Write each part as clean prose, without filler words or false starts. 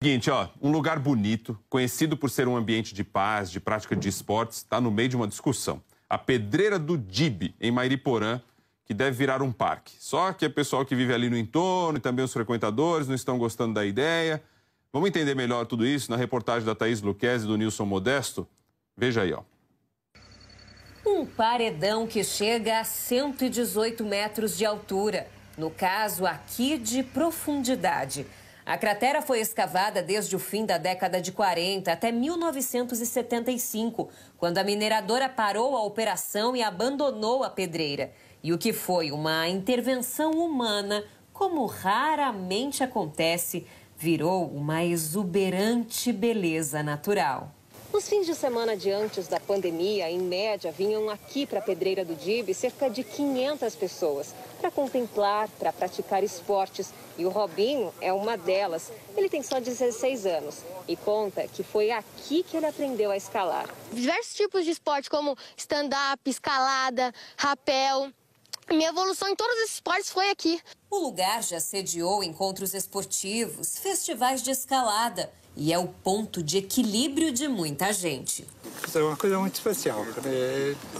Seguinte, ó, um lugar bonito, conhecido por ser um ambiente de paz, de prática de esportes, está no meio de uma discussão. A Pedreira do Dibe, em Mairiporã, que deve virar um parque. Só que o pessoal que vive ali no entorno e também os frequentadores não estão gostando da ideia. Vamos entender melhor tudo isso na reportagem da Thaís Luquezzi e do Nilson Modesto? Veja aí, ó. Um paredão que chega a 118 metros de altura. No caso aqui, de profundidade. A cratera foi escavada desde o fim da década de 40 até 1975, quando a mineradora parou a operação e abandonou a pedreira. E o que foi uma intervenção humana, como raramente acontece, virou uma exuberante beleza natural. Nos fins de semana de antes da pandemia, em média, vinham aqui para a Pedreira do Dibe cerca de 500 pessoas para contemplar, para praticar esportes. E o Robinho é uma delas. Ele tem só 16 anos e conta que foi aqui que ele aprendeu a escalar. Diversos tipos de esporte, como stand-up, escalada, rapel. Minha evolução em todos esses esportes foi aqui. O lugar já sediou encontros esportivos, festivais de escalada. E é o ponto de equilíbrio de muita gente. É uma coisa muito especial.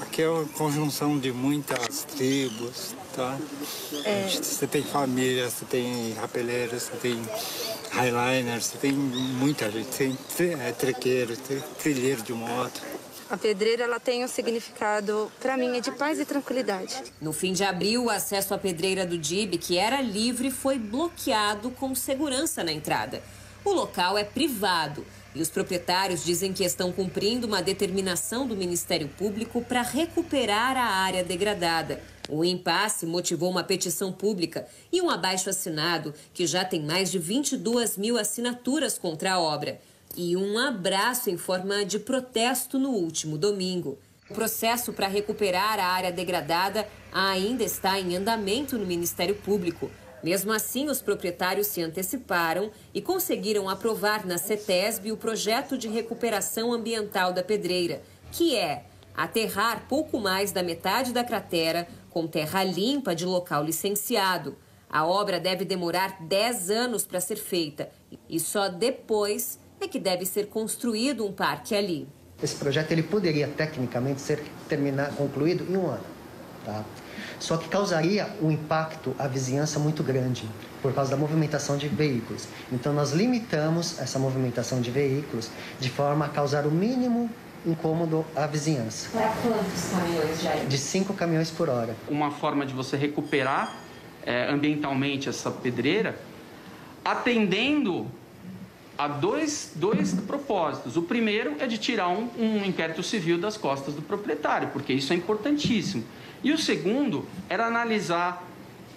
Aqui é uma conjunção de muitas tribos, tá? Você tem família, você tem rapeleiros, você tem highliners, você tem muita gente. Tem trequeiro, tem trilheiro de moto. A pedreira, ela tem um significado, para mim, é de paz e tranquilidade. No fim de abril, o acesso à Pedreira do Dibe, que era livre, foi bloqueado com segurança na entrada. O local é privado e os proprietários dizem que estão cumprindo uma determinação do Ministério Público para recuperar a área degradada. O impasse motivou uma petição pública e um abaixo-assinado que já tem mais de 22 mil assinaturas contra a obra. E um abraço em forma de protesto no último domingo. O processo para recuperar a área degradada ainda está em andamento no Ministério Público. Mesmo assim, os proprietários se anteciparam e conseguiram aprovar na CETESB o projeto de recuperação ambiental da pedreira, que é aterrar pouco mais da metade da cratera com terra limpa de local licenciado. A obra deve demorar 10 anos para ser feita e só depois é que deve ser construído um parque ali. Esse projeto ele poderia tecnicamente ser concluído em um ano, tá? Só que causaria um impacto à vizinhança muito grande, por causa da movimentação de veículos. Então, nós limitamos essa movimentação de veículos de forma a causar o mínimo incômodo à vizinhança. Para quantos caminhões já? De 5 caminhões por hora. Uma forma de você recuperar ambientalmente essa pedreira, atendendo a dois propósitos. O primeiro é de tirar um inquérito civil das costas do proprietário, porque isso é importantíssimo. E o segundo era analisar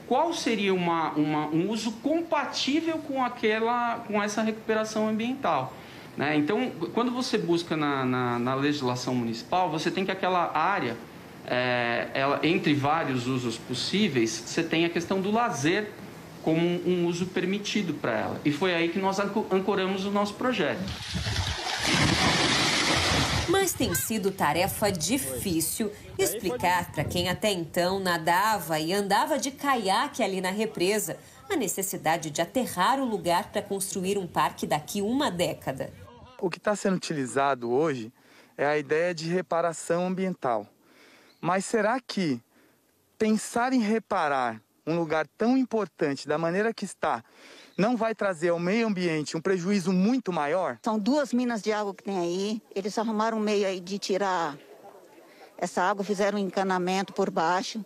qual seria um uso compatível com essa recuperação ambiental, né? Então, quando você busca na legislação municipal, você tem que aquela área, entre vários usos possíveis, você tem a questão do lazer como um uso permitido para ela. E foi aí que nós ancoramos o nosso projeto. Mas tem sido tarefa difícil explicar para quem até então nadava e andava de caiaque ali na represa a necessidade de aterrar o lugar para construir um parque daqui uma década. O que está sendo utilizado hoje é a ideia de reparação ambiental. Mas será que pensar em reparar um lugar tão importante da maneira que está não vai trazer ao meio ambiente um prejuízo muito maior? São 2 minas de água que tem aí. Eles arrumaram um meio aí de tirar essa água, fizeram um encanamento por baixo.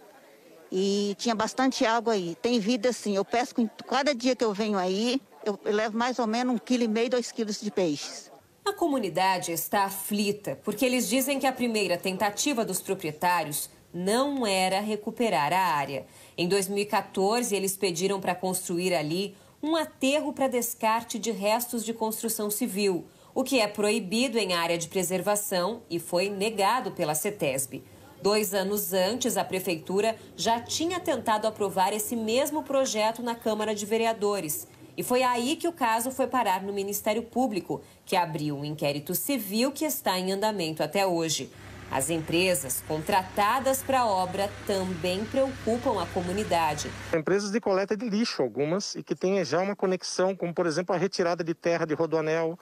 E tinha bastante água aí. Tem vida assim, eu pesco, cada dia que eu venho aí, eu levo mais ou menos 1,5 kg, 2 kg de peixes. A comunidade está aflita, porque eles dizem que a primeira tentativa dos proprietários não era recuperar a área. Em 2014, eles pediram para construir ali um aterro para descarte de restos de construção civil, o que é proibido em área de preservação e foi negado pela CETESB. 2 anos antes, a prefeitura já tinha tentado aprovar esse mesmo projeto na Câmara de Vereadores. E foi aí que o caso foi parar no Ministério Público, que abriu um inquérito civil que está em andamento até hoje. As empresas contratadas para a obra também preocupam a comunidade. Empresas de coleta de lixo, algumas, e que têm já uma conexão, como por exemplo a retirada de terra de rodoanel,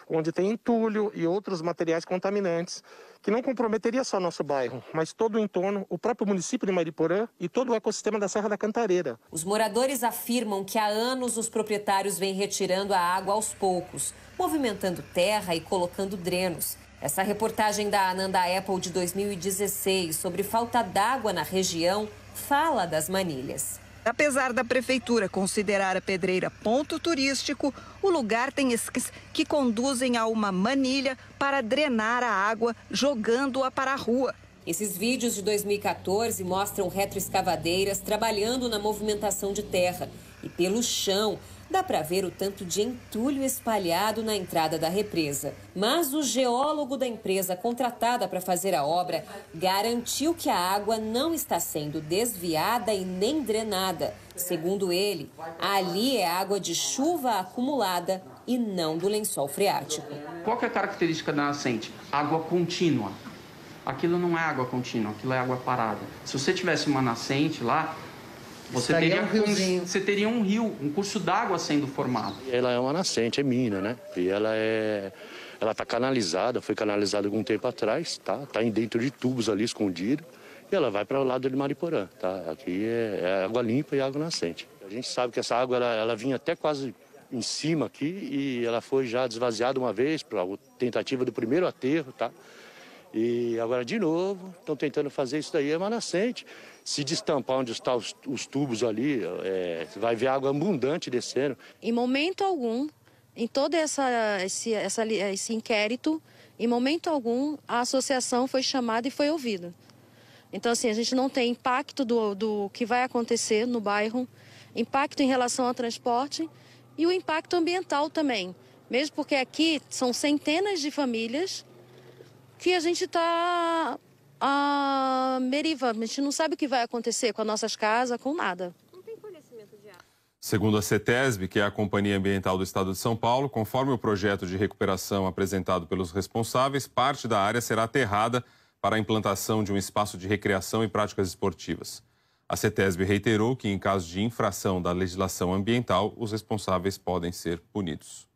onde tem entulho e outros materiais contaminantes, que não comprometeria só nosso bairro, mas todo o entorno, o próprio município de Mariporã e todo o ecossistema da Serra da Cantareira. Os moradores afirmam que há anos os proprietários vêm retirando a água aos poucos, movimentando terra e colocando drenos. Essa reportagem da Ananda Apple de 2016 sobre falta d'água na região fala das manilhas. Apesar da prefeitura considerar a pedreira ponto turístico, o lugar tem esquis que conduzem a uma manilha para drenar a água, jogando-a para a rua. Esses vídeos de 2014 mostram retroescavadeiras trabalhando na movimentação de terra. E pelo chão, dá para ver o tanto de entulho espalhado na entrada da represa. Mas o geólogo da empresa contratada para fazer a obra garantiu que a água não está sendo desviada e nem drenada. Segundo ele, ali é água de chuva acumulada e não do lençol freático. Qual que é a característica da nascente? Água contínua. Aquilo não é água contínua, aquilo é água parada. Se você tivesse uma nascente lá, você teria um rio, um curso d'água sendo formado. Ela é uma nascente, é mina, né? E ela está canalizada, foi canalizada algum tempo atrás, tá? Está dentro de tubos ali escondido e ela vai para o lado de Mariporã, tá? Aqui é água limpa e água nascente. A gente sabe que essa água ela vinha até quase em cima aqui e ela foi já desvaziada uma vez para a tentativa do primeiro aterro, tá? E agora, de novo, estão tentando fazer isso daí, é uma nascente. Se destampar onde estão os tubos ali, vai ver água abundante descendo. Em momento algum, em todo esse inquérito, em momento algum, a associação foi chamada e foi ouvida. Então, assim, a gente não tem impacto do que vai acontecer no bairro, impacto em relação ao transporte e o impacto ambiental também. Mesmo porque aqui são centenas de famílias que a gente está à deriva. A gente não sabe o que vai acontecer com as nossas casas, com nada. Não tem fornecimento de água. Segundo a CETESB, que é a Companhia Ambiental do Estado de São Paulo, conforme o projeto de recuperação apresentado pelos responsáveis, parte da área será aterrada para a implantação de um espaço de recreação e práticas esportivas. A CETESB reiterou que, em caso de infração da legislação ambiental, os responsáveis podem ser punidos.